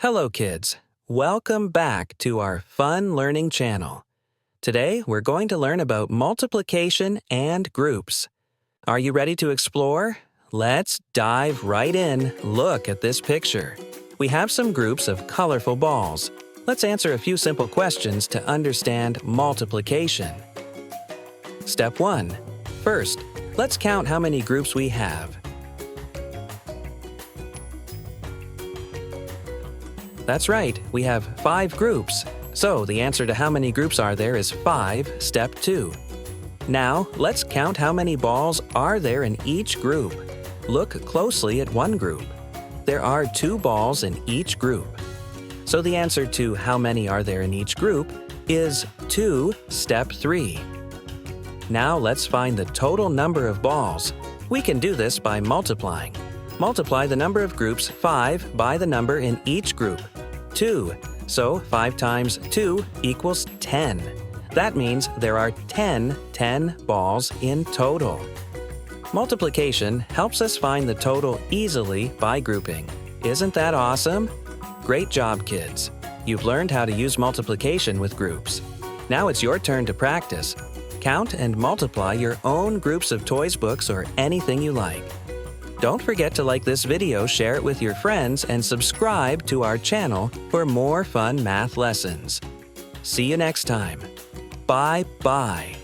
Hello, kids. Welcome back to our fun learning channel. Today, we're going to learn about multiplication and groups. Are you ready to explore? Let's dive right in. Look at this picture. We have some groups of colorful balls. Let's answer a few simple questions to understand multiplication. Step 1. First, let's count how many groups we have. That's right, we have 5 groups. So the answer to how many groups are there is 5, step 2. Now, let's count how many balls are there in each group. Look closely at one group. There are 2 balls in each group. So the answer to how many are there in each group is 2, step 3. Now let's find the total number of balls. We can do this by multiplying. Multiply the number of groups 5 by the number in each group, 2. So 5 times 2 equals 10. That means there are 10 balls in total. Multiplication helps us find the total easily by grouping. Isn't that awesome? Great job, kids. You've learned how to use multiplication with groups. Now it's your turn to practice. Count and multiply your own groups of toys, books, or anything you like. Don't forget to like this video, share it with your friends, and subscribe to our channel for more fun math lessons. See you next time. Bye-bye.